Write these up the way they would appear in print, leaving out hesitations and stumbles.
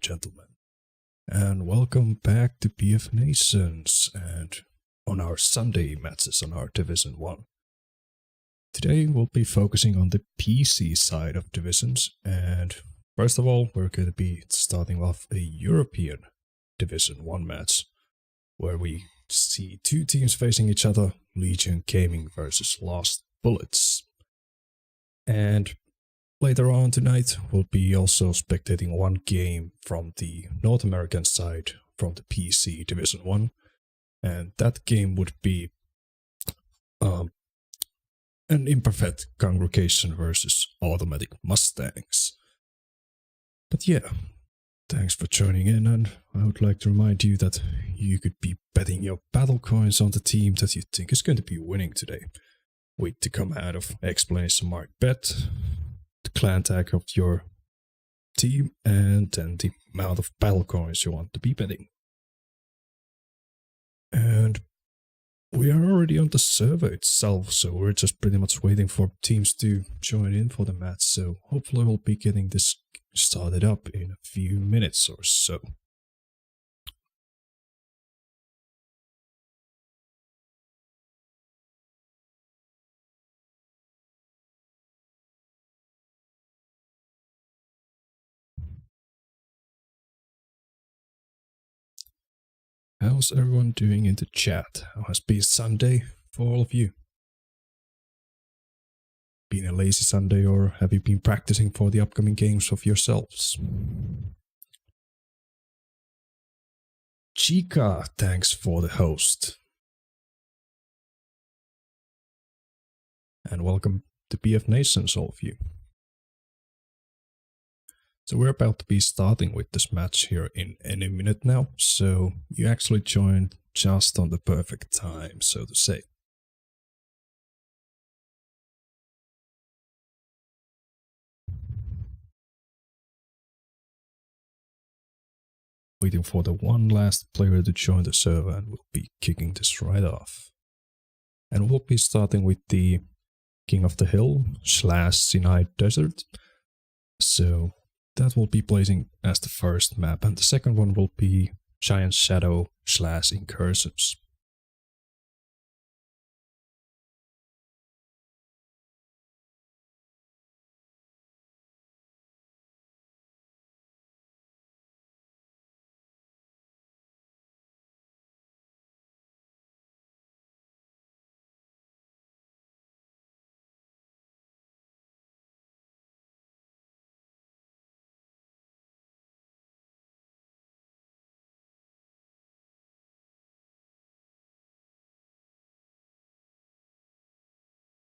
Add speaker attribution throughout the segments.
Speaker 1: gentlemen, and welcome back to BFNations and on our Sunday matches on our Division 1. Today we'll be focusing on the PC side of divisions, and first of all we're going to be starting off a European Division 1 match, where we see two teams facing each other, Legion Gaming versus Lost Bullets. And later on tonight, we'll be also spectating one game from the North American side from the PC Division 1. And that game would be an Imperfect Congregation versus Automatic Mustangs. But yeah, thanks for joining in, and I would like to remind you that you could be betting your battle coins on the team that you think is going to be winning today, with the command of exclamation mark bet, the clan tag of your team, and then the amount of battle coins you want to be betting. And we are already on the server itself, so we're just pretty much waiting for teams to join in for the match, so hopefully we'll be getting this started up in a few minutes or so. How's everyone doing in the chat? How has been Sunday for all of you? Been a lazy Sunday, or have you been practicing for the upcoming games of yourselves? Chica, thanks for the host. And welcome to BFNations, all of you. So we're about to be starting with this match here in any minute now, so you actually joined just on the perfect time, so to say. Waiting for the one last player to join the server, and we'll be kicking this right off. And we'll be starting with the King of the Hill / Sinai Desert. So that will be placing as the first map, and the second one will be Giant Shadow / Incursions.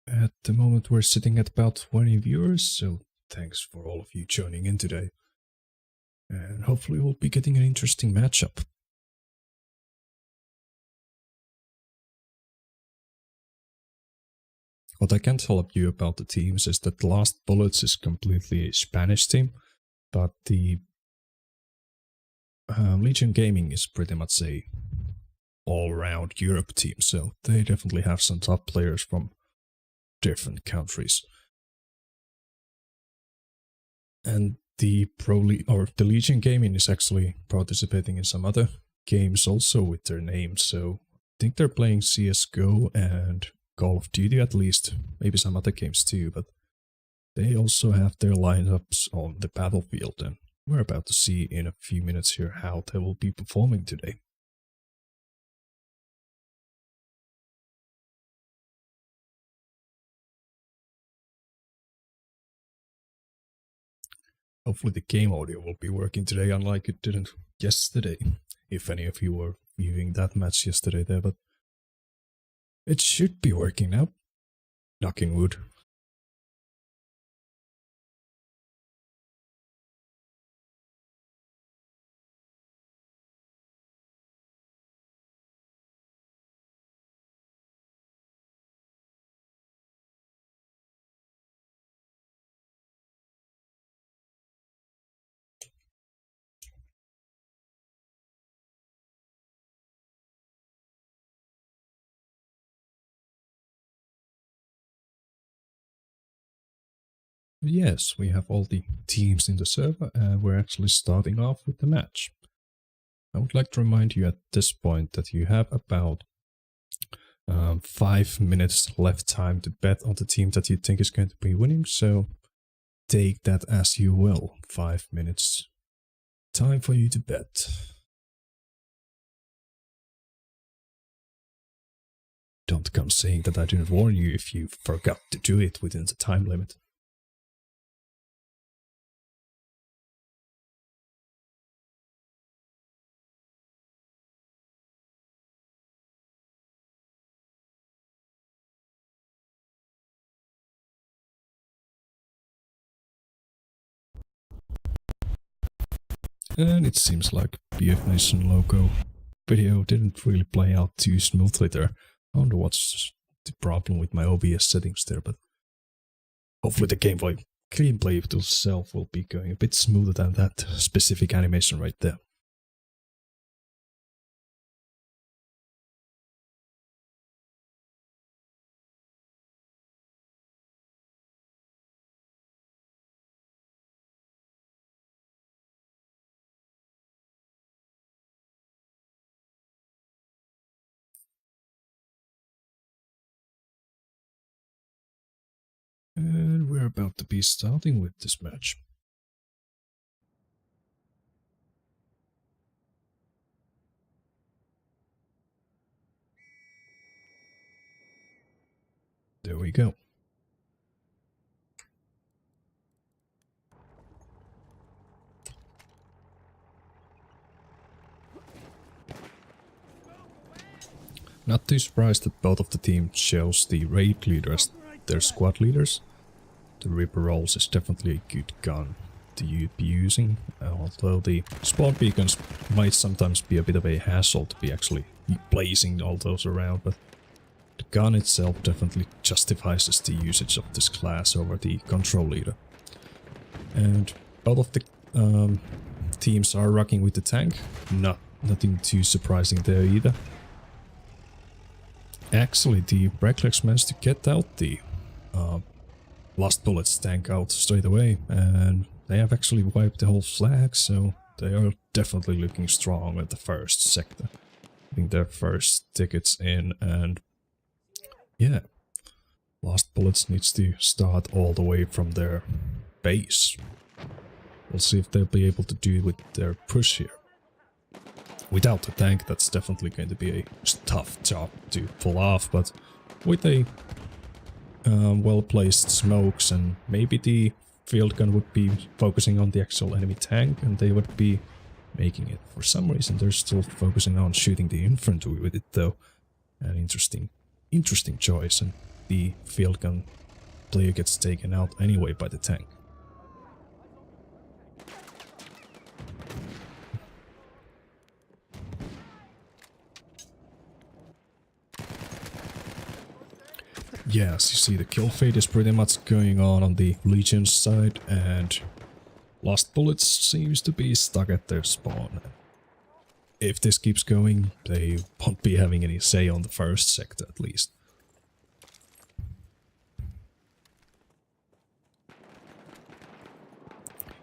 Speaker 1: At the moment we're sitting at about 20 viewers, so thanks for all of you joining in today. And hopefully we'll be getting an interesting matchup. What I can tell you about the teams is that Lost Bullets is completely a Spanish team, but the Legion Gaming is pretty much a all-round Europe team, so they definitely have some top players from different countries. And the Legion Gaming is actually participating in some other games also with their names, so I think they're playing CSGO and Call of Duty at least, maybe some other games too, but they also have their lineups on the battlefield, and we're about to see in a few minutes here how they will be performing today. Hopefully the game audio will be working today, unlike it didn't yesterday, if any of you were viewing that match yesterday there, but it should be working now. Knocking wood. Yes, we have all the teams in the server and we're actually starting off with the match. I would like to remind you at this point that you have about 5 minutes left time to bet on the team that you think is going to be winning, so take that as you will. 5 minutes time for you to bet. Don't come saying that I didn't warn you if you forgot to do it within the time limit. And it seems like BFNation logo video didn't really play out too smoothly there. I wonder what's the problem with my OBS settings there, but hopefully the gameplay itself will be going a bit smoother than that specific animation right there. And we're about to be starting with this match. There we go. Not too surprised that both of the teams chose the raid leaders, their squad leaders. The Reaper Rolls is definitely a good gun to be using, although the spawn beacons might sometimes be a bit of a hassle to be actually blazing all those around, but the gun itself definitely justifies the usage of this class over the control leader. And both of the teams are rocking with the tank, nothing too surprising there either. Actually, the Reckless managed to get out the Lost Bullets tank out straight away, and they have actually wiped the whole flag, so they are definitely looking strong at the first sector. Getting their first tickets in, and yeah, Lost Bullets needs to start all the way from their base. We'll see if they'll be able to do it with their push here. Without the tank, that's definitely going to be a tough job to pull off, but with a well-placed smokes, and maybe the field gun would be focusing on the actual enemy tank and they would be making it. For some reason they're still focusing on shooting the infantry with it though. An interesting choice, and the field gun player gets taken out anyway by the tank. Yes, you see the kill fade is pretty much going on the Legion's side, and Lost Bullets seems to be stuck at their spawn. If this keeps going, they won't be having any say on the first sector at least.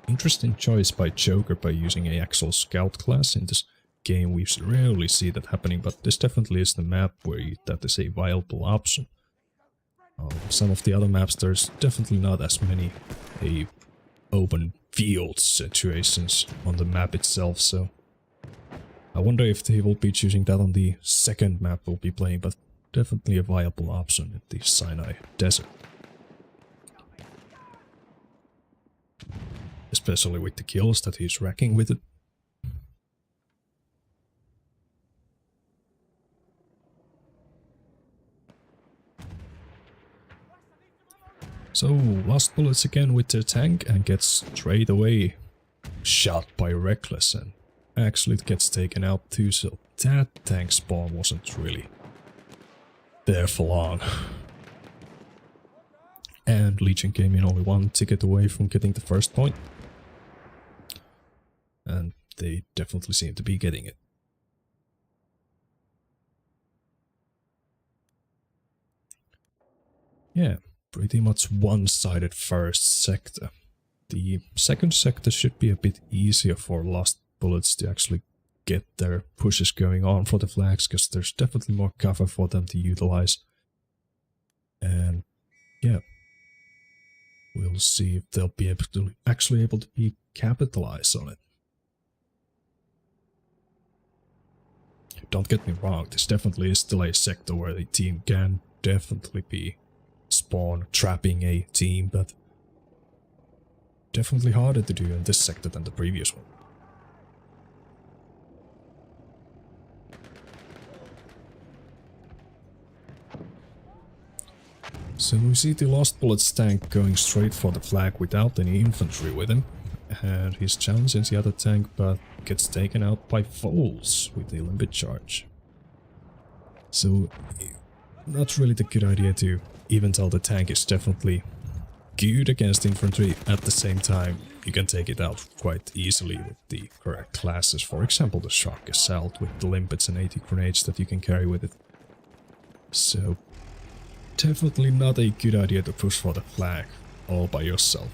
Speaker 1: Interesting choice by Joker by using a actual scout class in this game. We rarely see that happening, but this definitely is the map where that is a viable option. Some of the other maps, there's definitely not as many open field situations on the map itself, so I wonder if they will be choosing that on the second map we'll be playing, but definitely a viable option in the Sinai Desert. Especially with the kills that he's racking with it. So, Lost Bullets again with their tank and gets straight away shot by Reckless, and actually it gets taken out too, so that tank spawn wasn't really there for long. And Legion came in only one ticket away from getting the first point. And they definitely seem to be getting it. Yeah. pretty much one-sided first sector. The second sector should be a bit easier for Lost Bullets to actually get their pushes going on for the flags, because there's definitely more cover for them to utilize. And yeah, we'll see if they'll be actually able to capitalize on it. Don't get me wrong, this definitely is still a sector where the team can definitely be spawn trapping a team, but definitely harder to do in this sector than the previous one. So we see the Lost Bullets tank going straight for the flag without any infantry with him, and he's challenging the other tank but gets taken out by F.O.O.Ls with the limpet charge. So not really the good idea to, even though the tank is definitely good against infantry, at the same time you can take it out quite easily with the correct classes. For example, the Shark Assault with the limpets and 80 grenades that you can carry with it. So definitely not a good idea to push for the flag all by yourself.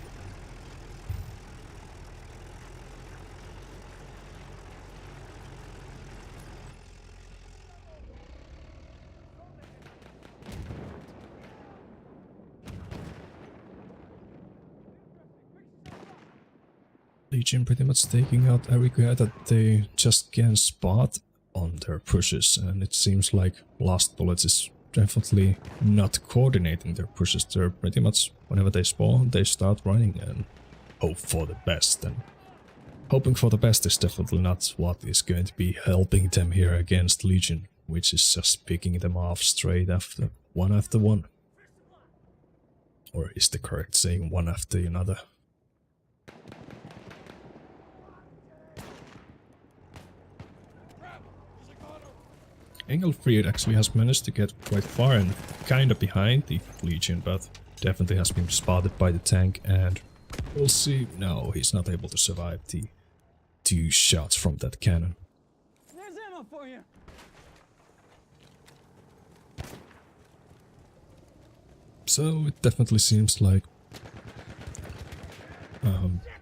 Speaker 1: Legion pretty much taking out Arkeone that they just can't spot on their pushes, and it seems like Lost Bullets is definitely not coordinating their pushes. They're pretty much, whenever they spawn, they start running and hope for the best, and hoping for the best is definitely not what is going to be helping them here against Legion, which is just picking them off straight after one. Or is the correct saying one after another? Engelfried actually has managed to get quite far and kinda behind the Legion, but definitely has been spotted by the tank, and we'll see. No, he's not able to survive the 2 shots from that cannon.
Speaker 2: There's ammo for you.
Speaker 1: So it definitely seems like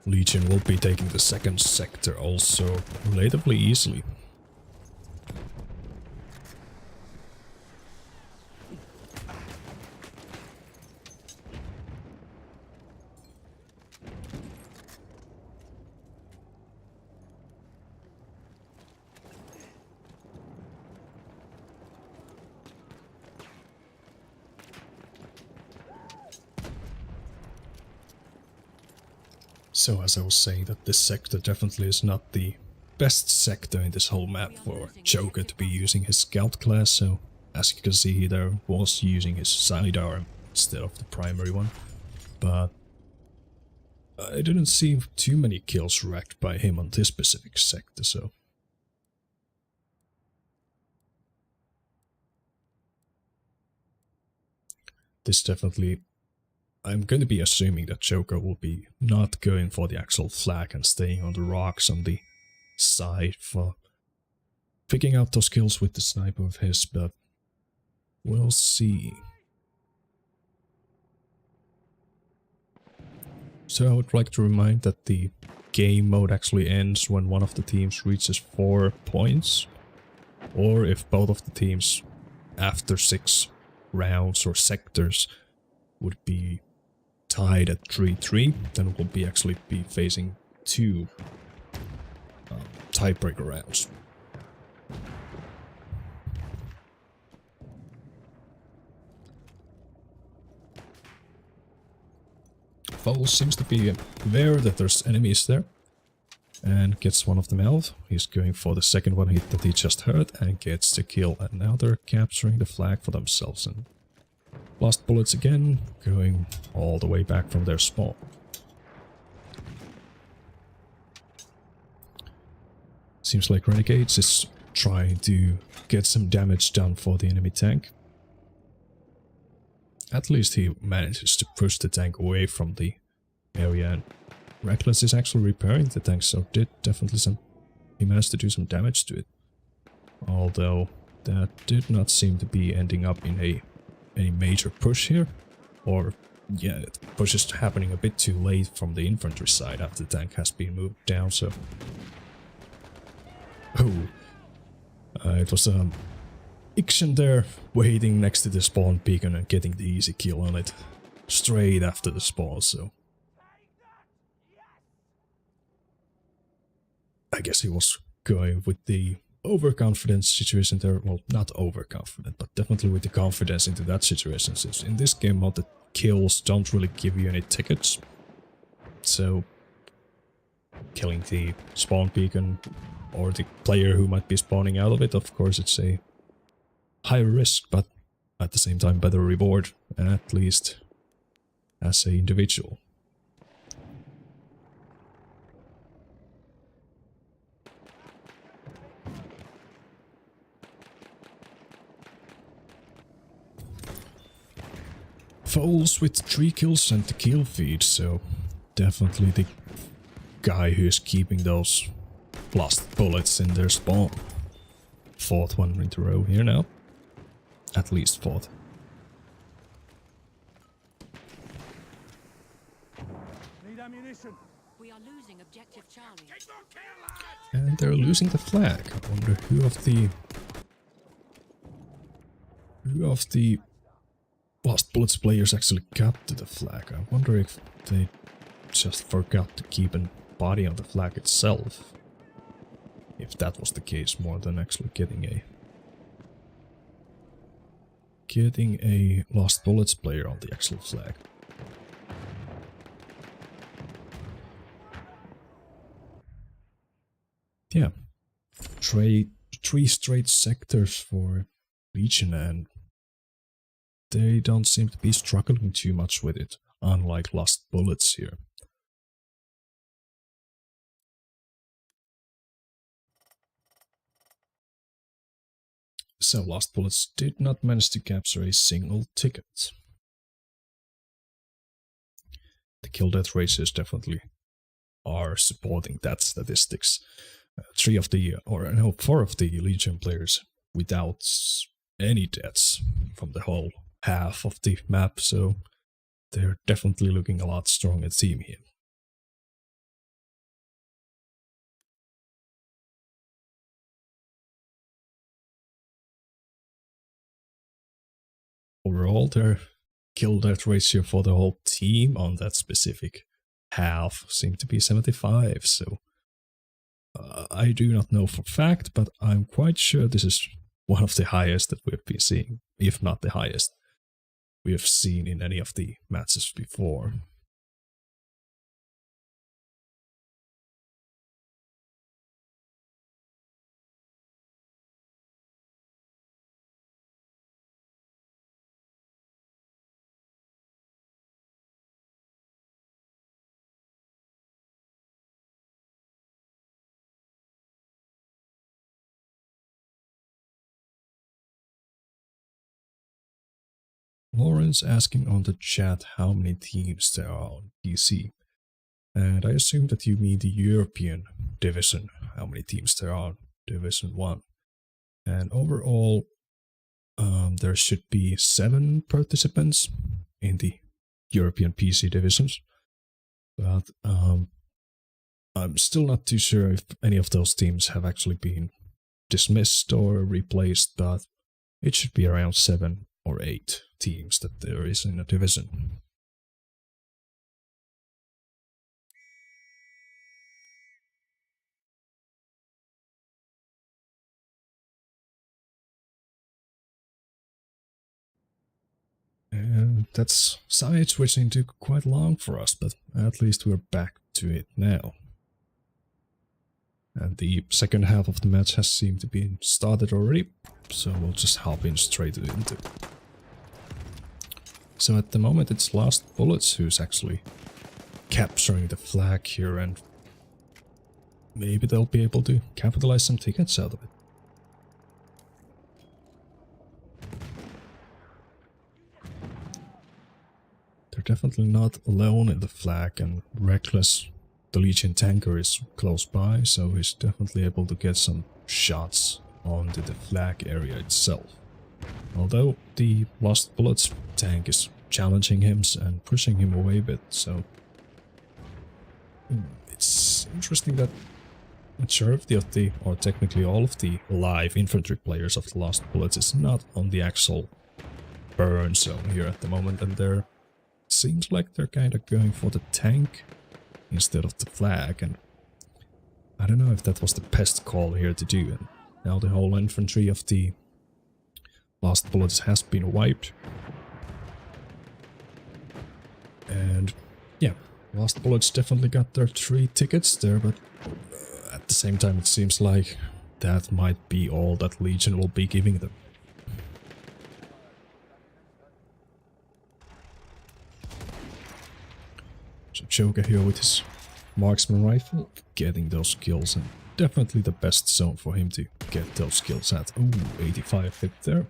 Speaker 1: Legion will be taking the second sector also relatively easily. So as I was saying, that this sector definitely is not the best sector in this whole map for Joker to be using his scout class, so as you can see he there was using his sidearm instead of the primary one. But I didn't see too many kills racked by him on this specific sector, so... This definitely... I'm going to be assuming that Joker will be not going for the actual flag and staying on the rocks on the side for picking out those kills with the sniper of his, but we'll see. So I would like to remind that the game mode actually ends when one of the teams reaches 4 points, or if both of the teams after 6 rounds or sectors would be tied at 3-3, then we'll be actually be facing 2 tiebreaker rounds. F.O.O.L seems to be aware that there's enemies there and gets one of them out. He's going for the second one hit that he just heard and gets the kill, and now they're capturing the flag for themselves. And Lost Bullets again, going all the way back from their spawn. Seems like Renegades is trying to get some damage done for the enemy tank. At least he manages to push the tank away from the area, and Reckless is actually repairing the tank, so he managed to do some damage to it. Although that did not seem to be ending up in any major push here. Or, yeah, the push is happening a bit too late from the infantry side after the tank has been moved down, so... Oh! It was Ephixa there, waiting next to the spawn beacon and getting the easy kill on it. Straight after the spawn, so... I guess he was going with the overconfident situation there. Well, not overconfident, but definitely with the confidence into that situation, since in this game mode the kills don't really give you any tickets. So, killing the spawn beacon or the player who might be spawning out of it, of course it's a high risk, but at the same time better reward, at least as an individual. F.O.O.L's with 3 kills and the kill feed, so definitely the guy who is keeping those lost bullets in their spawn. 4th one in a row here now. At least 4th.
Speaker 2: Need ammunition.
Speaker 3: We are losing objective Charlie.
Speaker 1: And they're losing the flag. I wonder who of the Lost Bullets players actually got to the flag. I wonder if they just forgot to keep a body on the flag itself. If that was the case, more than actually getting a Lost Bullets player on the actual flag. Yeah. 3 straight sectors for Legion, and they don't seem to be struggling too much with it, unlike Lost Bullets here. So Lost Bullets did not manage to capture a single ticket. The kill death ratios definitely are supporting that statistics. 4 of the Legion players without any deaths from the whole half of the map, so they're definitely looking a lot stronger team here. Overall, their kill death ratio for the whole team on that specific half seemed to be 75, so I do not know for fact, but I'm quite sure this is one of the highest that we've been seeing, if not the highest we have seen in any of the matches before. Lawrence asking on the chat how many teams there are on PC. And I assume that you mean the European division, how many teams there are on Division 1. And overall, there should be 7 participants in the European PC divisions. But I'm still not too sure if any of those teams have actually been dismissed or replaced, but it should be around 7 or 8 teams that there is in a division. And that's side switching took quite long for us, but at least we're back to it now. And the second half of the match has seemed to be started already, so we'll just hop in straight into it. So at the moment it's Lost Bullets who's actually capturing the flag here, and maybe they'll be able to capitalize some tickets out of it. They're definitely not alone in the flag, and Reckless, the Legion tanker, is close by, so he's definitely able to get some shots onto the flag area itself. Although the Lost Bullets tank is challenging him and pushing him away a bit, so it's interesting that majority of the, or technically all of the live infantry players of the Last Bullets is not on the actual burn zone here at the moment, and they're seems like they're kind of going for the tank instead of the flag, and I don't know if that was the best call here to do. And now the whole infantry of the Last Bullets has been wiped. And yeah, Last Bullets definitely got their 3 tickets there, but at the same time it seems like that might be all that Legion will be giving them. So Joker here with his marksman rifle, getting those kills, and definitely the best zone for him to get those kills at. Ooh, 85 hit there.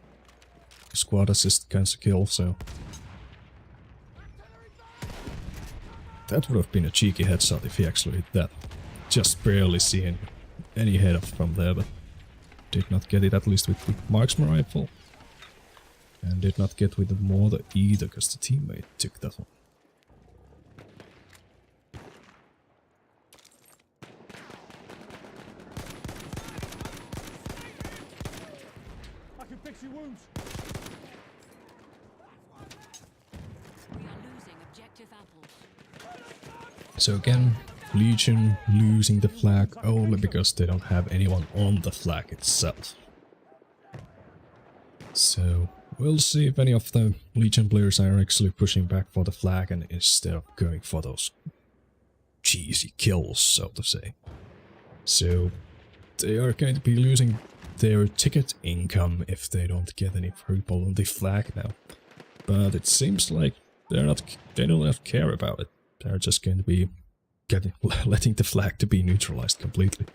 Speaker 1: Squad assist kinds of kill, so that would have been a cheeky headshot if he actually hit that. Just barely seeing any head off from there, but did not get it, at least with the marksman rifle. And did not get with the mortar either, because the teammate took that one.
Speaker 2: I can fix your wounds.
Speaker 3: We are losing objective apples.
Speaker 1: So again, Legion losing the flag only because they don't have anyone on the flag itself. So we'll see if any of the Legion players are actually pushing back for the flag and instead of going for those cheesy kills, so to say. So they are going to be losing their ticket income if they don't get any people on the flag now. But it seems like they do not care about it. They're just going to be letting the flag to be neutralized completely.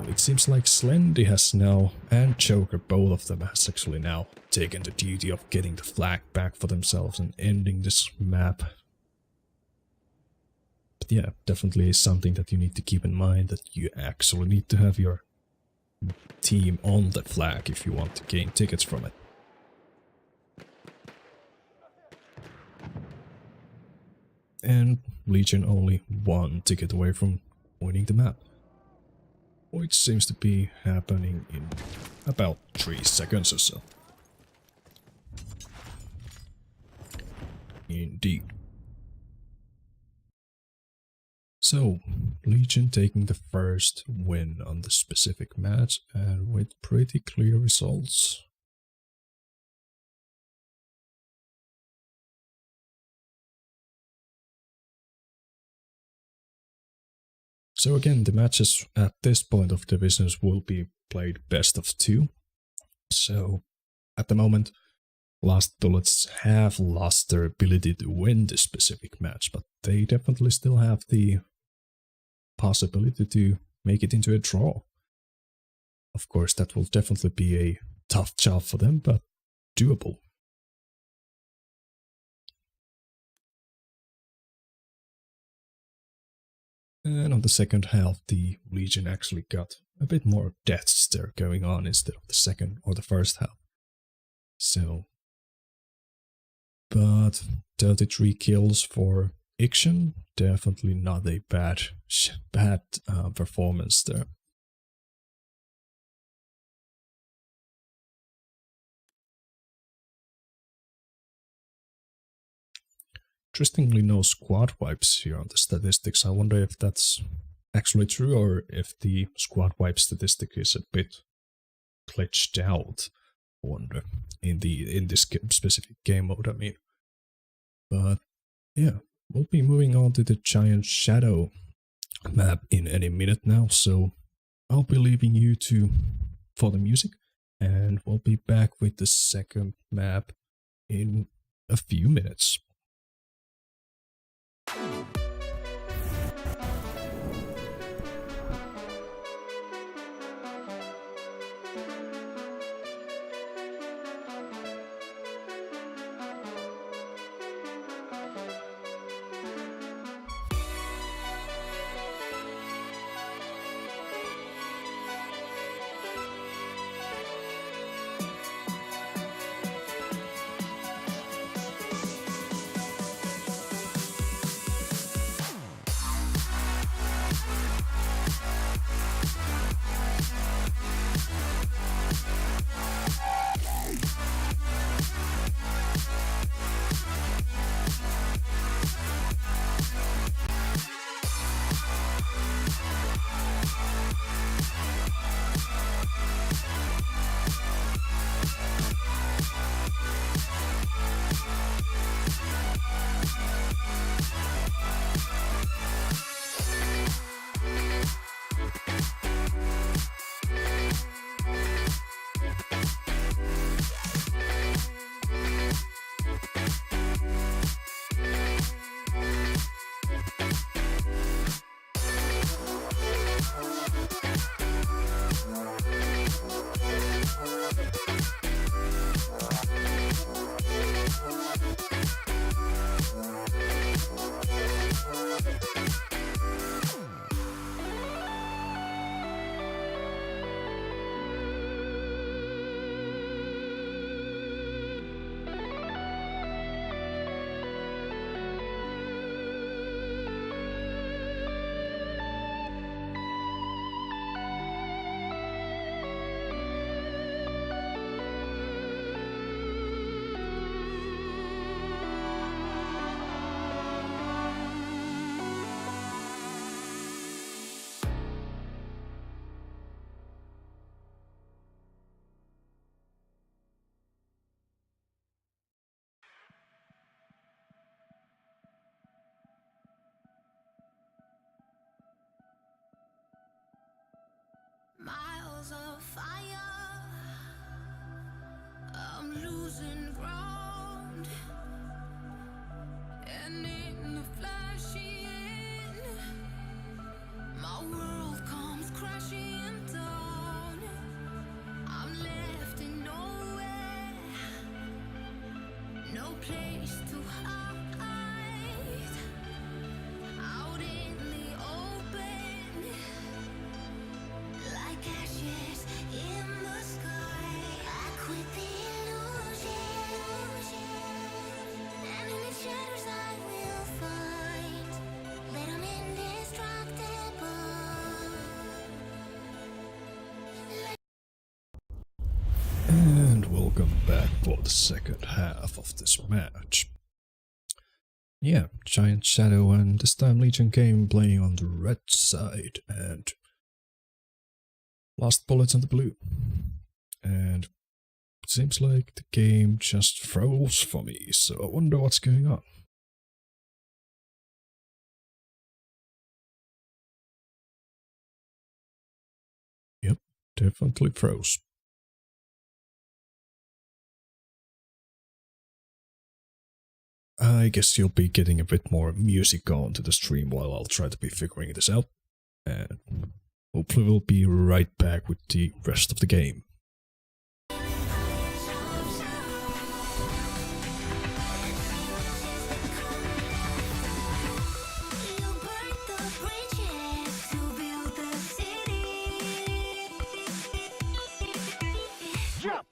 Speaker 1: It seems like Slendy has now, and Joker, both of them has actually now taken the duty of getting the flag back for themselves and ending this map. But yeah, definitely is something that you need to keep in mind, that you actually need to have your team on the flag if you want to gain tickets from it. And Legion only 1 ticket away from winning the map, which seems to be happening in about 3 seconds or so. Indeed. So, Legion taking the first win on the specific match, and with pretty clear results. So again, the matches at this point of divisions will be played best of 2. So at the moment, Last Bullets have lost their ability to win this specific match, but they definitely still have the possibility to make it into a draw. Of course, that will definitely be a tough job for them, but doable. And on the second half, the Legion actually got a bit more deaths there going on instead of the second or the first half. So, but 33 kills for Ixion, definitely not a bad performance there. Interestingly, no squad wipes here on the statistics. I wonder if that's actually true or if the squad wipe statistic is a bit glitched out. I wonder in this specific game mode, I mean. But yeah, we'll be moving on to the Giant Shadow map in any minute now, so I'll be leaving you for the music, and we'll be back with the second map in a few minutes.
Speaker 4: walls of fire. I'm losing ground, and in the flashing, my world comes crashing down. I'm left in nowhere, no place to hide. Out in the open, like ashes in the sky. I quit the illusion, and in the shadows I will find that I'm indestructible.
Speaker 1: And welcome back for the second half of this match. Yeah, Giant Shadow, and this time Legion came playing on the red side, and last bullets on the blue. And it seems like the game just froze for me, so I wonder what's going on. Yep, definitely froze. I guess you'll be getting a bit more music on to the stream while I'll try to be figuring this out. And hopefully we'll be right back with the rest of the game.
Speaker 2: Jump!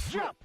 Speaker 2: Jump!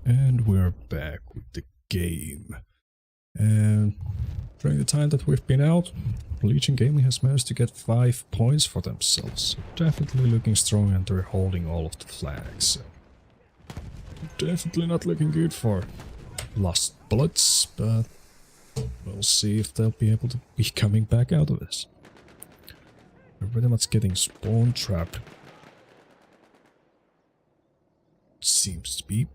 Speaker 1: And we're back with the game. And during the time that we've been out, Legion Gaming has managed to get 5 points for themselves. Definitely looking strong, and they're holding all of the flags. Definitely not looking good for lost bullets, but we'll see if they'll be able to be coming back out of this. They're pretty much getting spawn trapped. Seems to be.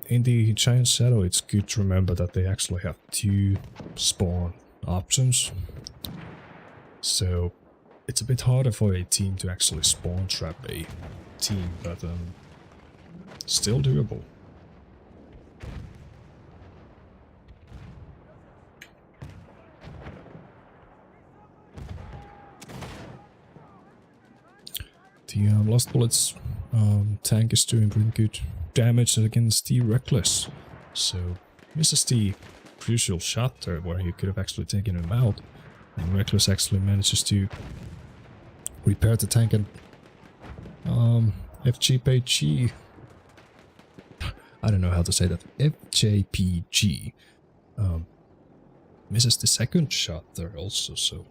Speaker 1: In the Giant Shadow, it's good to remember that they actually have 2 spawn options. So it's a bit harder for a team to actually spawn trap a team, but still doable. The Lost Bullets tank is doing pretty good damage against the Reckless, so misses the crucial shot there where he could have actually taken him out, and Reckless actually manages to repair the tank, and FJPG, I don't know how to say that, FJPG misses the second shot there also, so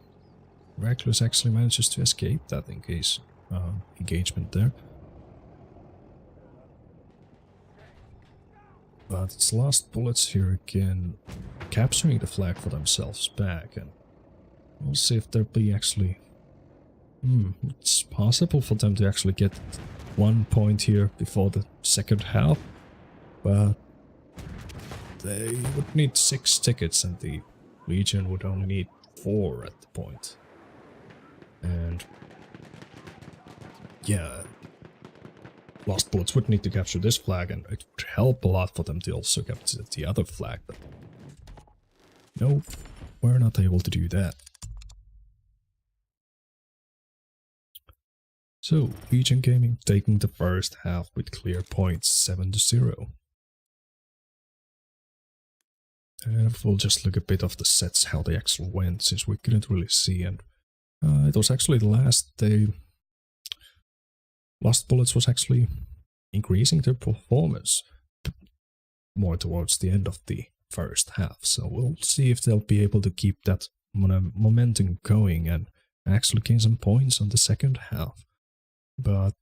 Speaker 1: Reckless actually manages to escape that in case engagement there. But it's Lost Bullets here again, capturing the flag for themselves back, and we'll see if there'll be actually... it's possible for them to actually get 1 point here before the second half, but they would need 6 tickets and the Legion would only need 4 at the point. And yeah, Lost Bullets would need to capture this flag, and it would help a lot for them to also capture the other flag, but no, we're not able to do that. So, Legion Gaming taking the first half with clear points, 7-0. And we'll just look a bit of the sets, how they actually went, since we couldn't really see, and it was actually the last day Lost Bullets was actually increasing their performance more towards the end of the first half, so we'll see if they'll be able to keep that momentum going and actually gain some points on the second half. But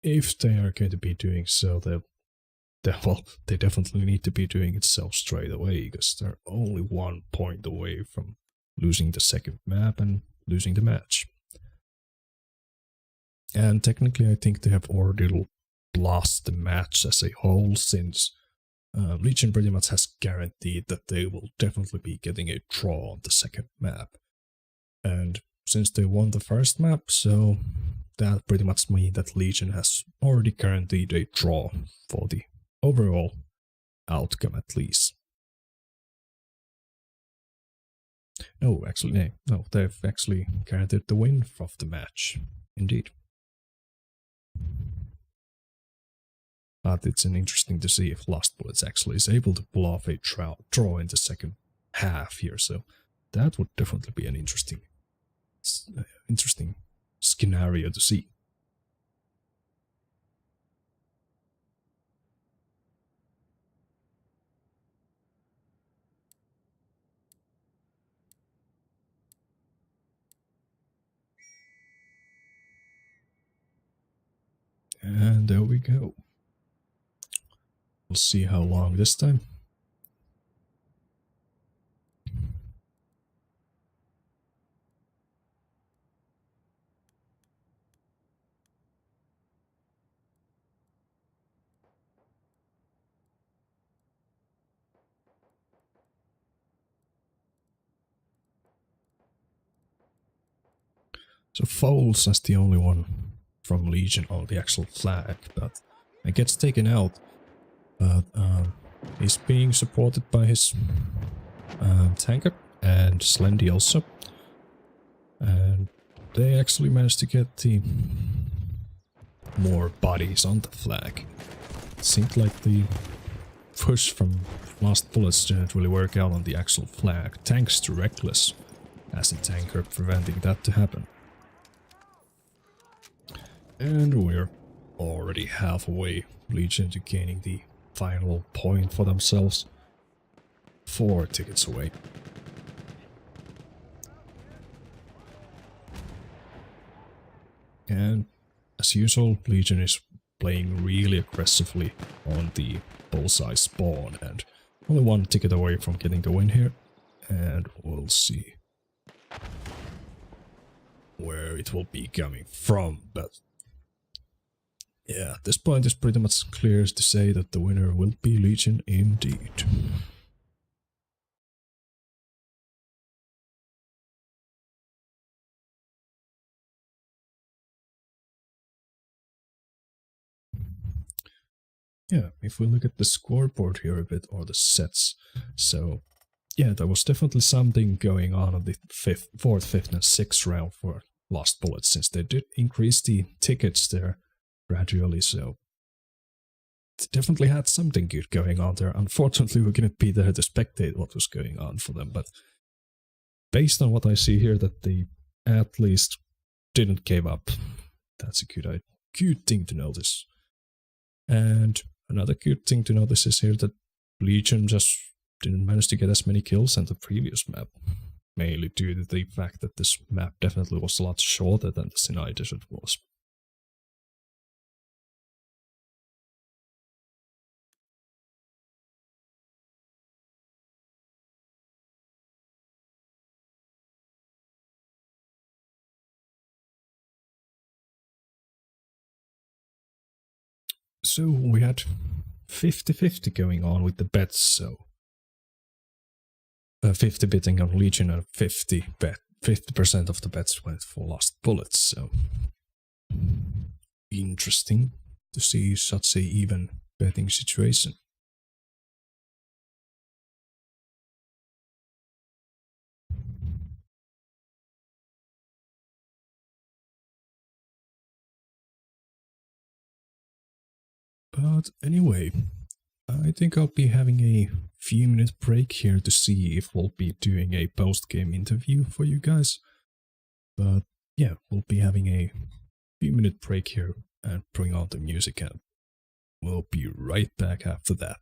Speaker 1: if they are going to be doing so, they definitely need to be doing it so straight away, because they're only 1 point away from losing the second map and losing the match. And technically I think they have already lost the match as a whole, since Legion pretty much has guaranteed that they will definitely be getting a draw on the second map. And since they won the first map, so that pretty much means that Legion has already guaranteed a draw for the overall outcome at least. No, actually, no, they've actually guaranteed the win of the match, indeed. But it's interesting to see if Lost Bullets actually is able to pull off a draw in the second half here, so that would definitely be an interesting scenario to see. And there we go. We'll see how long this time. So F.O.O.L as the only one from Legion on the actual flag, but it gets taken out. But he's being supported by his tanker and Slendy also. And they actually managed to get the more bodies on the flag. It seemed like the push from Lost Bullets didn't really work out on the actual flag, thanks to Reckless as a tanker preventing that to happen. And we're already halfway, Legion to gaining the final point for themselves. 4 tickets away. And as usual, Legion is playing really aggressively on the bullseye spawn, and only 1 ticket away from getting the win here. And we'll see. where it will be coming from, but yeah, at this point it's pretty much clear to say that the winner will be Legion indeed. Yeah, if we look at the scoreboard here a bit, or the sets, so yeah, there was definitely something going on the 4th, 5th and 6th round for Lost Bullets, since they did increase the tickets there gradually, so it definitely had something good going on there. Unfortunately, we couldn't be there to spectate what was going on for them, but based on what I see here, that they at least didn't give up. That's a good thing to notice. And another good thing to notice is here that Legion just didn't manage to get as many kills as the previous map, mainly due to the fact that this map definitely was a lot shorter than the Sinai Desert was. So we had 50-50 going on with the bets, so 50 betting on Legion and 50% of the bets went for Lost Bullets, so interesting to see such a even betting situation. But anyway, I think I'll be having a few minute break here to see if we'll be doing a post-game interview for you guys. But yeah, we'll be having a few minute break here and bring on the music, and we'll be right back after that.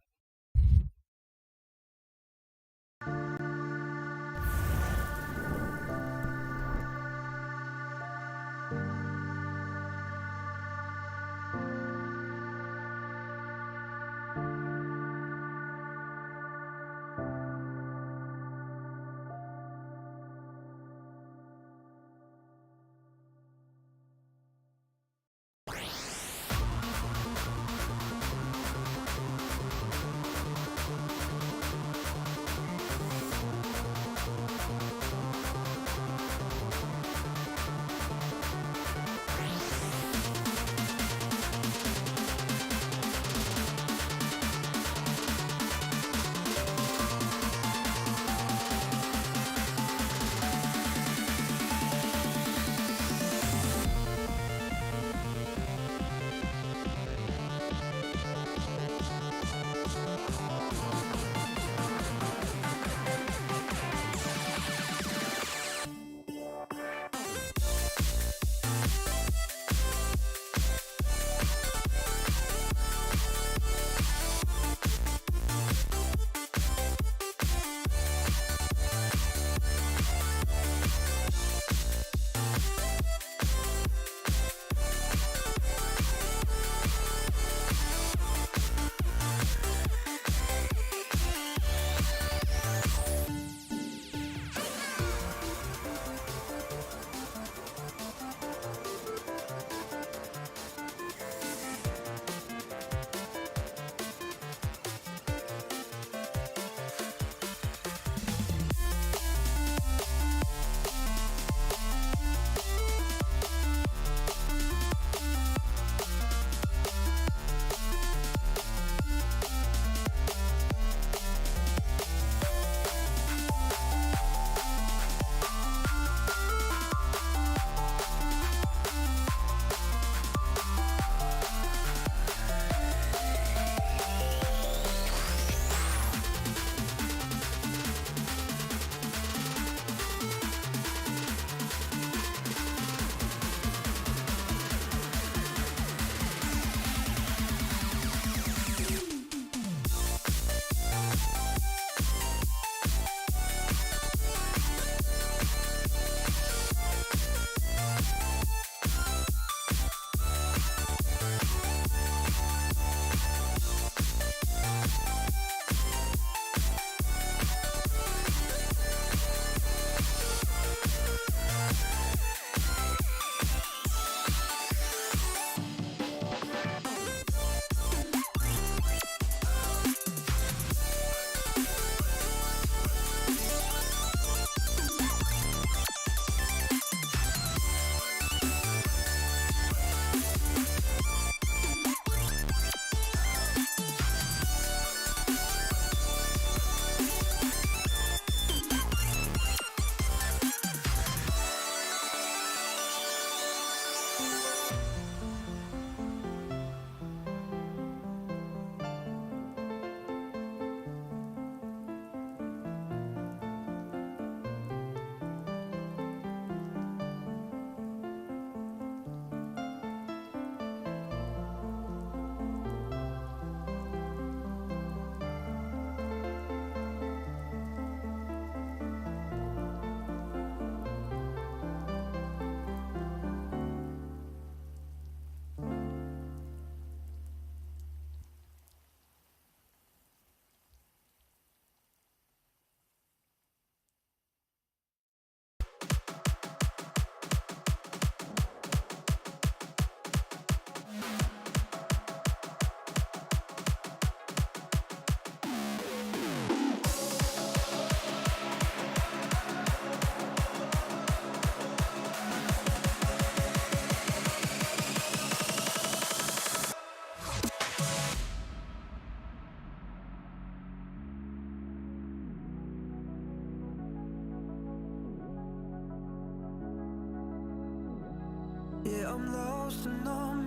Speaker 5: Yeah, I'm lost and numb,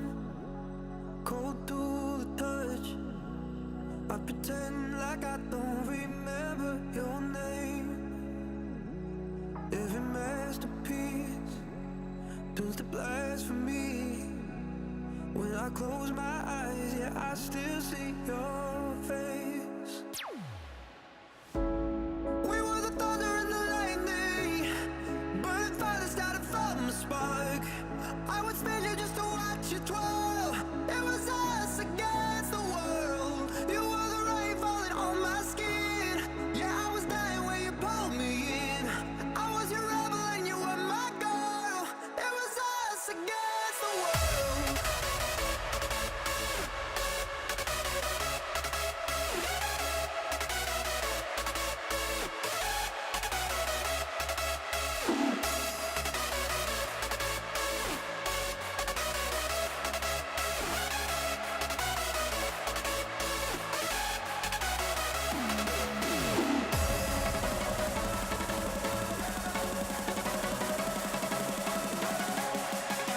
Speaker 5: cold to the touch. I pretend like I don't remember your name. Every masterpiece turns to blasphemy. When I close my eyes, yeah, I still see your face. We were the thunder and the lightning, burning fire that started from a spark. I would spend you just to watch you twirl. It was us against the world. You were the rain falling on my skin. Yeah, I was dying when you pulled me in. I was your rebel and you were my girl. It was us against the world.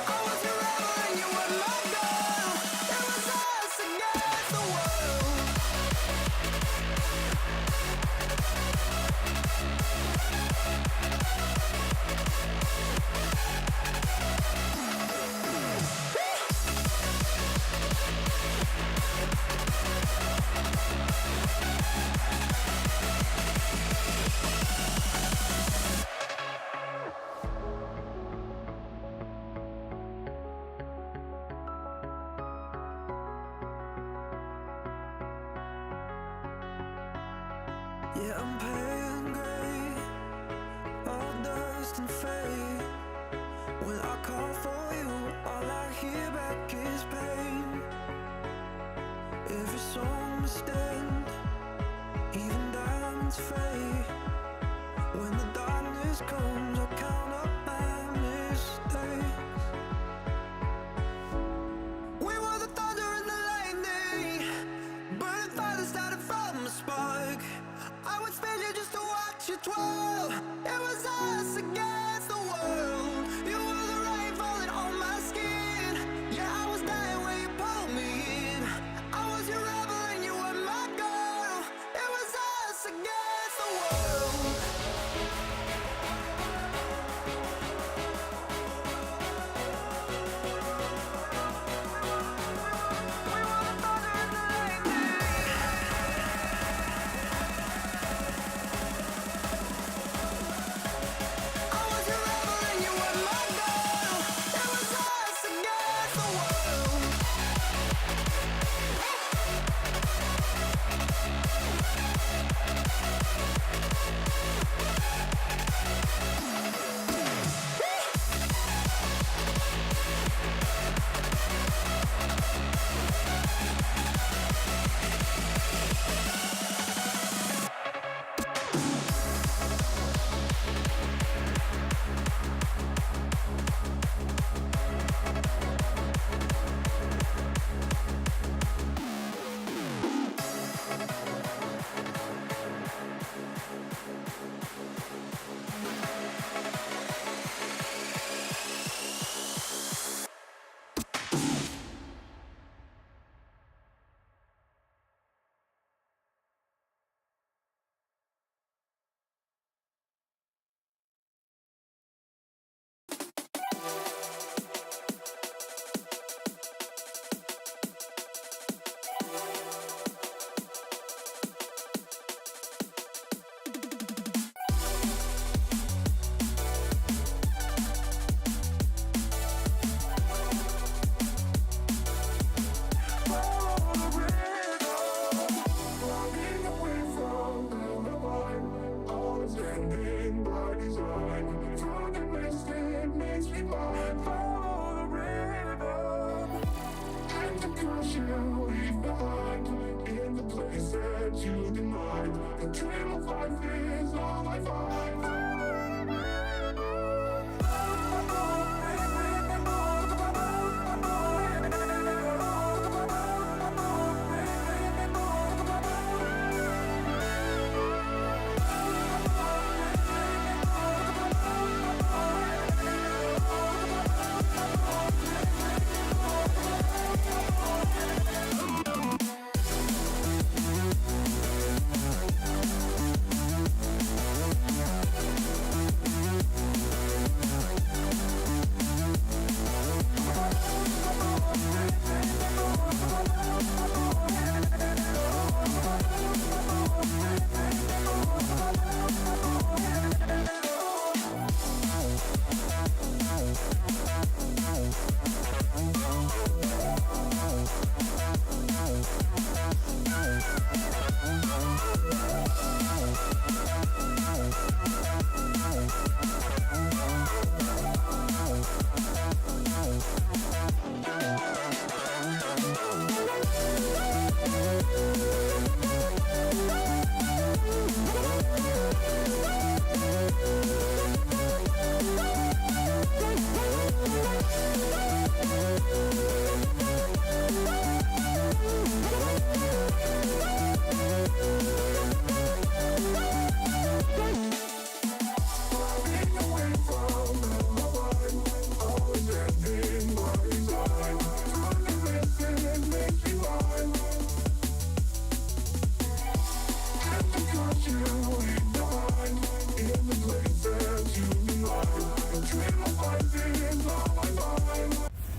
Speaker 5: I was your rebel and you were my girl. It was us against the world. Yeah, I'm pale gray, all dust and fade. When I call for you, all I hear back is pain. Every song must end, even diamonds fade. When the darkness comes, I count up my mistakes. We were the thunder and the lightning, burning fire that started from a spark. I would spend you just to watch you twirl. It was us against the world. You were the rain falling on my skin. Yeah, I was dying when you pulled me in. I was your rebel and you were my girl. It was us against the world. We were the thunder and the lightning. I was your rebel and you were my girl. It was us against the world.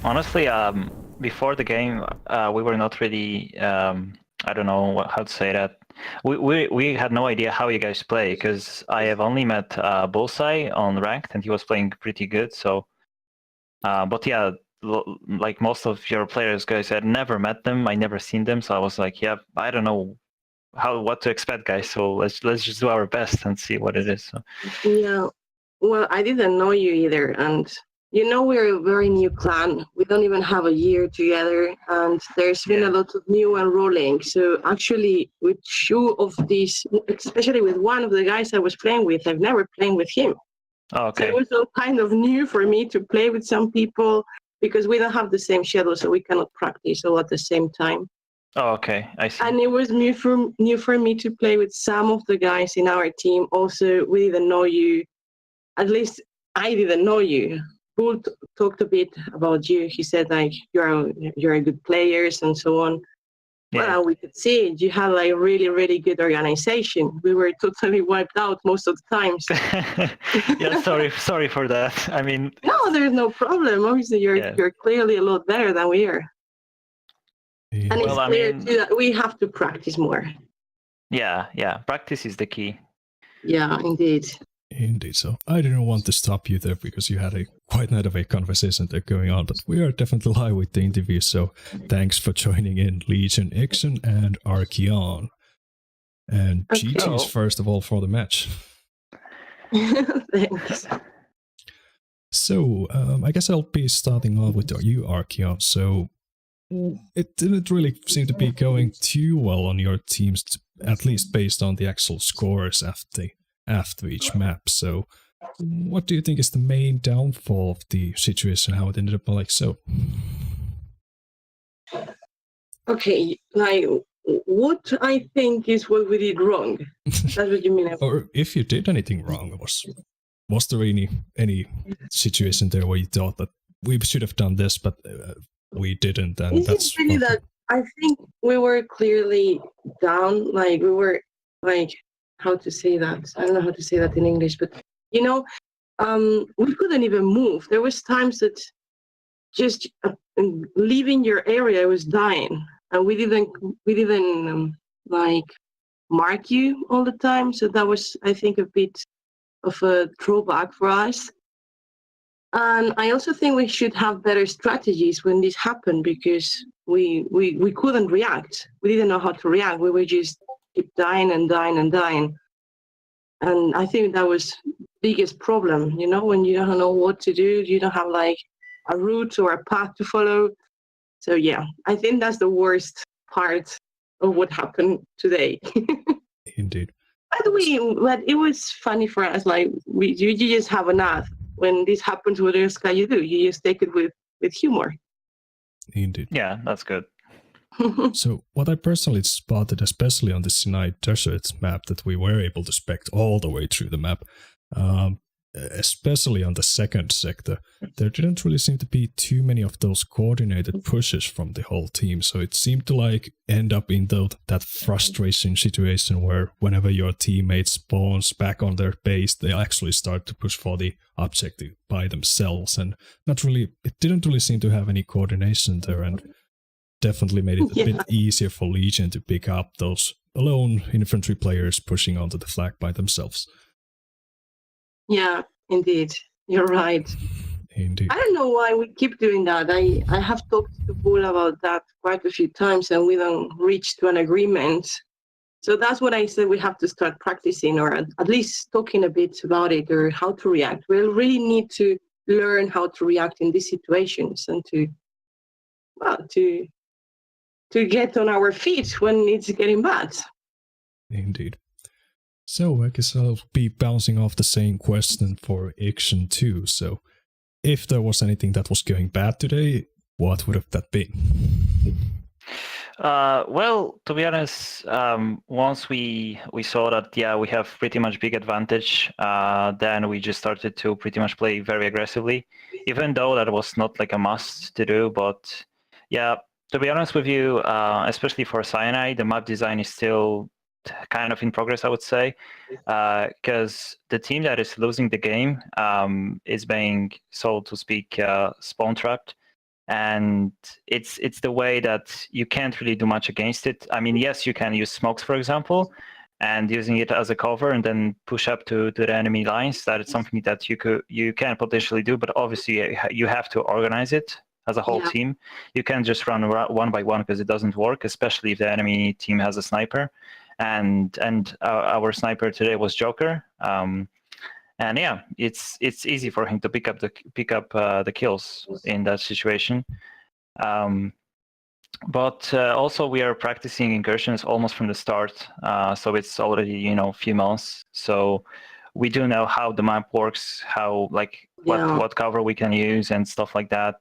Speaker 6: Honestly, before the game, we were not really. I don't know how to say that. We had no idea how you guys play because I have only met Bullseye on ranked and he was playing pretty good. So, but yeah, like most of your players, guys, I had never met them. I never seen them, so I was like, yeah, I don't know what to expect, guys. So let's just do our best and see what it is. So.
Speaker 7: Yeah. Well, I didn't know you either, and you know we're a very new clan. We don't even have a year together, and there's been a lot of new enrolling. So actually, with two of these, especially with one of the guys I was playing with, I've never played with him.
Speaker 6: Oh, okay.
Speaker 7: So it was all kind of new for me to play with some people because we don't have the same schedule, so we cannot practice all at the same time.
Speaker 6: Oh, okay. I see.
Speaker 7: And it was new for me to play with some of the guys in our team. Also, we didn't know you. At least I didn't know you. Bull talked a bit about you. He said like you're a good players and so on.
Speaker 6: Yeah.
Speaker 7: Well, we could see it. You had like really good organization. We were totally wiped out most of the times.
Speaker 6: Yeah, sorry for that. I mean,
Speaker 7: no, there's no problem. Obviously, you're clearly a lot better than we are.
Speaker 1: Yeah.
Speaker 7: And it's clear too that we have to practice more.
Speaker 6: Yeah. Practice is the key.
Speaker 7: Yeah, indeed.
Speaker 1: Indeed. So I didn't want to stop you there because you had a quite night of a conversation there going on, but we are definitely live with the interview. So thanks for joining in, Legion, Ixon, and Arkeone. And GG's first of all for the match.
Speaker 7: Thanks.
Speaker 1: So I guess I'll be starting off with you, Arkeone. So it didn't really seem to be going too well on your teams, at least based on the actual scores after each map. So what do you think is the main downfall of the situation, how it ended up like so?
Speaker 7: Okay, like what I think is what we did wrong. That's what you mean.
Speaker 1: Or if you did anything wrong, was there any situation there where you thought that we should have done this, but we didn't, and that's
Speaker 7: really that I think we were clearly down, like we were like, how to say that? I don't know how to say that in English, but you know, we couldn't even move. There was times that just leaving your area was dying, and we didn't like mark you all the time. So that was, I think, a bit of a drawback for us. And I also think we should have better strategies when this happened because we couldn't react. We didn't know how to react. We were just keep dying. And I think that was biggest problem, you know, when you don't know what to do, you don't have like a route or a path to follow. So yeah, I think that's the worst part of what happened today.
Speaker 1: Indeed.
Speaker 7: But it was funny for us, like you just have enough. When this happens, what else can you do? You just take it with humor.
Speaker 1: Indeed.
Speaker 6: Yeah, that's good.
Speaker 1: So what I personally spotted, especially on the Sinai Desert map that we were able to spec all the way through the map, especially on the second sector, there didn't really seem to be too many of those coordinated pushes from the whole team. So it seemed to like end up in that frustration situation where whenever your teammate spawns back on their base, they actually start to push for the objective by themselves, and it didn't really seem to have any coordination there, and definitely made it a bit easier for Legion to pick up those lone infantry players pushing onto the flag by themselves.
Speaker 7: Yeah, indeed. You're right.
Speaker 1: Indeed.
Speaker 7: I don't know why we keep doing that. I have talked to Bull about that quite a few times and we don't reach to an agreement. So that's what I said, we have to start practicing or at least talking a bit about it or how to react. We'll really need to learn how to react in these situations and to get on our feet when it's getting bad.
Speaker 1: Indeed. So I guess I'll be bouncing off the same question for Ixon too. So if there was anything that was going bad today, what would have that been?
Speaker 6: Well, to be honest, once we saw that, we have pretty much big advantage, then we just started to pretty much play very aggressively, even though that was not like a must to do. But yeah, to be honest with you, especially for Cyanide, the map design is still kind of in progress, I would say, because the team that is losing the game is being, so to speak, spawn trapped. and it's the way that you can't really do much against it. I mean, yes, you can use smokes, for example, and using it as a cover and then push up to the enemy lines. That is something that you can potentially do, but obviously you have to organize it as a whole
Speaker 7: Yeah.
Speaker 6: team. You can't just run one by one because it doesn't work, especially if the enemy team has a sniper. And our sniper today was Joker. And yeah, it's easy for him to pick up the kills in that situation. But also we are practicing incursions almost from the start, so it's already a few months. So we do know how the map works, how what cover we can use and stuff like that.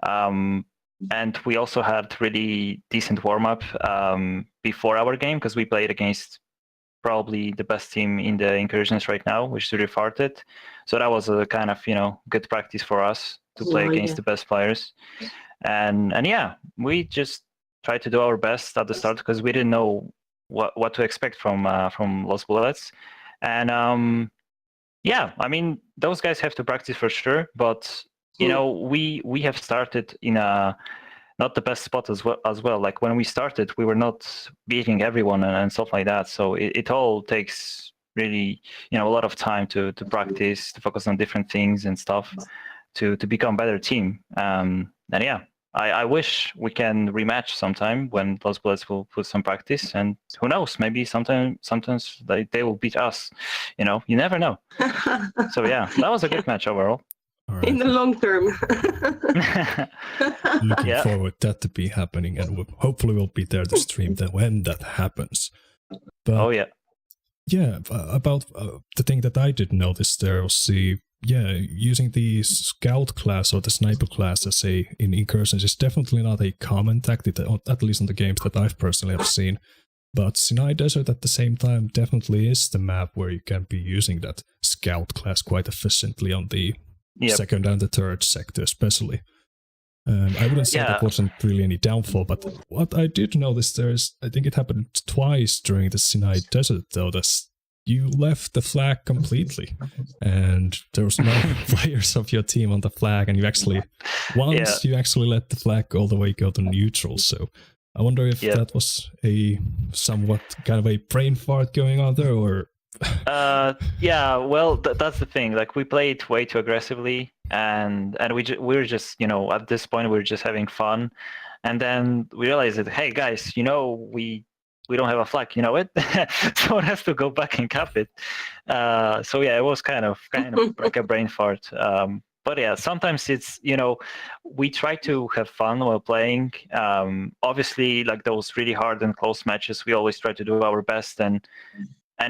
Speaker 6: And we also had really decent warm up before our game because we played against probably the best team in the incursions right now, which is Refarted. So that was a kind of good practice for us to play against the best players. And yeah, we just tried to do our best at the start because we didn't know what to expect from Los Bullets. And yeah, I mean, those guys have to practice for sure, but we have started in a not the best spot as well. Like when we started, we were not beating everyone and stuff like that. So it all takes really a lot of time to practice, to focus on different things and stuff, to become a better team. And yeah, I wish we can rematch sometime when those bullets will put some practice, and who knows, maybe sometimes they will beat us. You never know. So yeah, that was a good match overall.
Speaker 1: All right.
Speaker 7: In the long term.
Speaker 1: Looking forward that to be happening, and hopefully we'll be there to stream that when that happens. But
Speaker 6: oh yeah.
Speaker 1: Yeah, about the thing that I did notice there was using the scout class or the sniper class as in incursions is definitely not a common tactic, at least in the games that I've personally have seen. But Sinai Desert at the same time definitely is the map where you can be using that scout class quite efficiently on the second and the third sector especially. I wouldn't say that wasn't really any downfall, but what I did notice I think it happened twice during the Sinai Desert though, that you left the flag completely and there was no players of your team on the flag, and you actually let the flag all the way go to neutral. So I wonder if that was a somewhat kind of a brain fart going on there, or
Speaker 6: yeah, well, that's the thing. Like we played way too aggressively, and we were just at this point we were just having fun, and then we realized that, hey guys, we don't have a flag, it. Someone has to go back and cap it. So yeah, it was kind of like a brain fart. But yeah, sometimes it's we try to have fun while playing. Obviously, like those really hard and close matches, we always try to do our best, and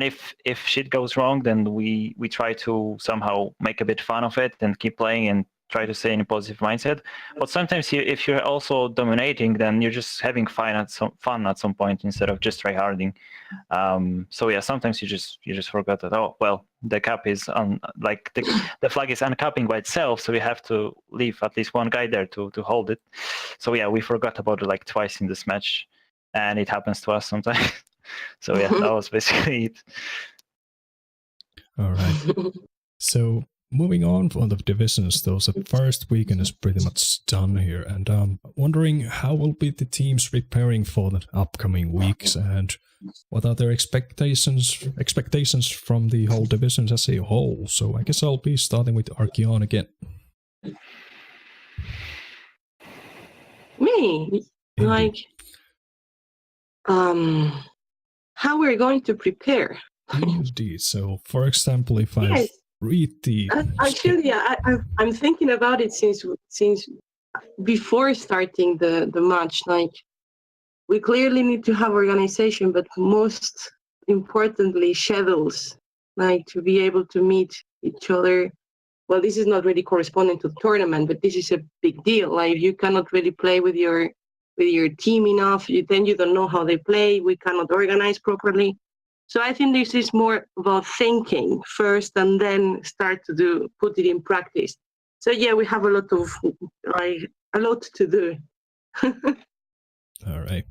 Speaker 6: if shit goes wrong, then we try to somehow make a bit fun of it and keep playing and try to stay in a positive mindset. But sometimes if you're also dominating, then you're just having fun at some point instead of just tryharding. So yeah, sometimes you just forgot that, oh well, the cap is on, like the flag is uncapping by itself, so we have to leave at least one guy there to hold it. So yeah, we forgot about it like twice in this match, and it happens to us sometimes. So yeah, that was basically it.
Speaker 1: All right. So moving on from the divisions, though, the first weekend is pretty much done here, and I'm wondering how will be the teams preparing for the upcoming weeks, and what are their expectations from the whole divisions as a whole. So I guess I'll be starting with Arkeone again.
Speaker 7: Me, like, how we're going to prepare.
Speaker 1: Indeed. So, for example, if I read the
Speaker 7: actually, I'm thinking about it since before starting the match. Like, we clearly need to have organization, but most importantly, schedules. Like to be able to meet each other. Well, this is not really corresponding to the tournament, but this is a big deal. Like, you cannot really play with your team enough. Then you don't know how they play. We cannot organize properly. So I think this is more about thinking first and then start to put it in practice. So yeah, we have a lot to do.
Speaker 1: All right.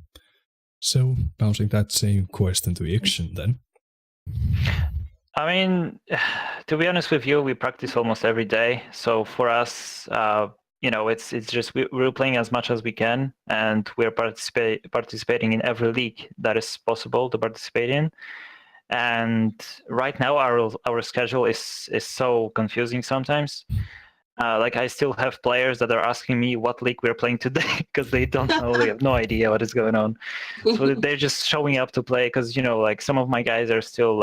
Speaker 1: So bouncing that same question to Iction then.
Speaker 6: I mean, to be honest with you, we practice almost every day. So for us, you know, it's just we're playing as much as we can, and we're participating in every league that is possible to participate in. And right now our schedule is so confusing sometimes. Like I still have players that are asking me what league we're playing today because they don't know, they have no idea what is going on. So they're just showing up to play because, you know, like some of my guys are still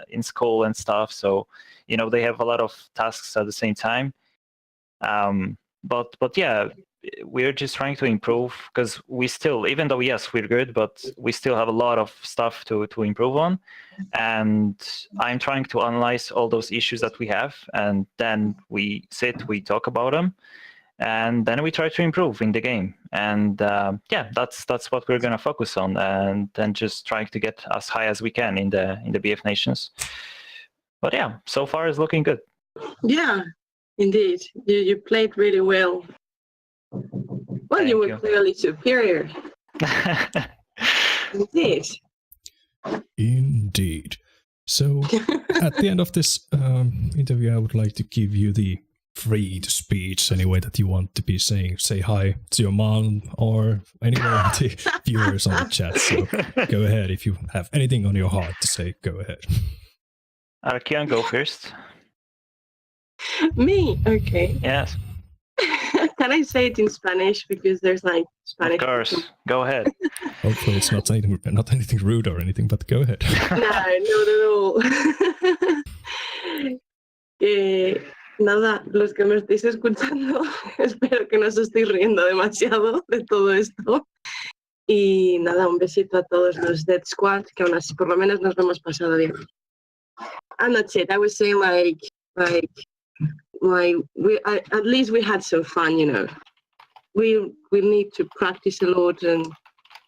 Speaker 6: in school and stuff. So, you know, they have a lot of tasks at the same time. But yeah, we're just trying to improve because we still, even though yes, we're good, but we still have a lot of stuff to improve on. And I'm trying to analyze all those issues that we have, and then we talk about them, and then we try to improve in the game. And yeah, that's what we're gonna focus on, and then just trying to get as high as we can in the BF Nations. But yeah, so far it's looking good.
Speaker 7: Yeah, indeed. You played really well. Well,
Speaker 6: Thank
Speaker 7: you were
Speaker 6: you.
Speaker 7: clearly superior. Indeed.
Speaker 1: Indeed. So, at the end of this interview, I would like to give you the free speech any way that you want to be saying. Say hi to your mom or anyone of the viewers on the chat. So, go ahead. If you have anything on your heart to say, go ahead.
Speaker 6: Arkeone, go first.
Speaker 7: Me? Okay.
Speaker 6: Yes,
Speaker 7: Can I say it in Spanish because there's like Spanish?
Speaker 6: of course. Go ahead.
Speaker 1: Hopefully it's not anything rude or anything, but go ahead.
Speaker 7: No. Nada, los que me estéis escuchando, espero que no os estéis riendo demasiado de todo esto. Y nada, un besito a todos los Dead Squad, que aún así por lo menos nos lo hemos pasado bien. And that's it. I was saying at least we had some fun, you know. We need to practice a lot and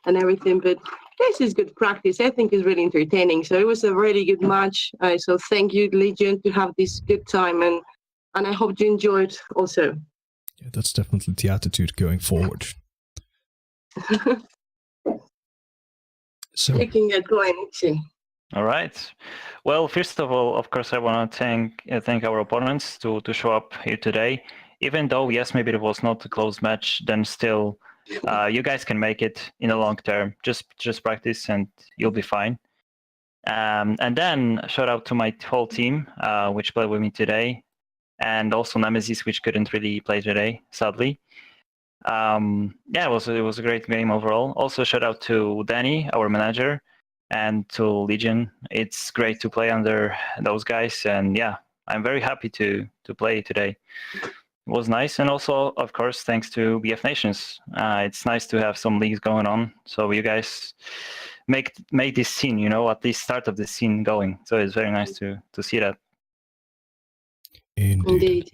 Speaker 7: everything, but this is good practice. I think it's really entertaining. So it was a really good match. So thank you, Legion, to have this good time, and I hope you enjoyed also.
Speaker 1: Yeah, that's definitely the attitude going forward. So
Speaker 7: You can get going, Itchy.
Speaker 6: All right. Well, first of all, of course, I want to thank our opponents to show up here today. Even though, yes, maybe it was not a close match, then still, you guys can make it in the long term. Just practice and you'll be fine. And then shout out to my whole team, which played with me today, and also Nemesis, which couldn't really play today, sadly. Yeah, it was a great game overall. Also, shout out to Danny, our manager, and to Legion. It's great to play under those guys, and yeah, I'm very happy to play today. It was nice, and also, of course, thanks to BF Nations. It's nice to have some leagues going on, so you guys make this scene, you know, at least start of the scene going. So it's very nice to see that.
Speaker 1: Indeed.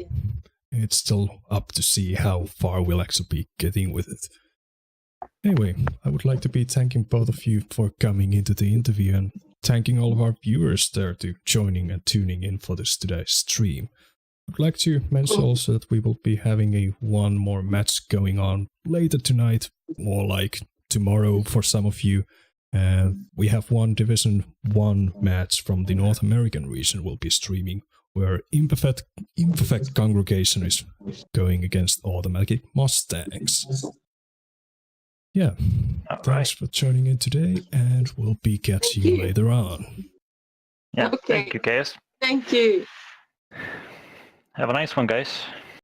Speaker 1: It's still up to see how far we'll actually be getting with it. Anyway, I would like to be thanking both of you for coming into the interview and thanking all of our viewers there to joining and tuning in for this today's stream. I'd like to mention also that we will be having one more match going on later tonight, more like tomorrow for some of you. We have one Division 1 match from the North American region we'll be streaming, where Imperfect Congregation is going against Automatic Mustangs. Yeah, thanks for joining in today, and we'll be catching you later on.
Speaker 6: Yeah,
Speaker 7: Okay.
Speaker 6: thank you, guys.
Speaker 7: Thank you.
Speaker 6: Have a nice one, guys.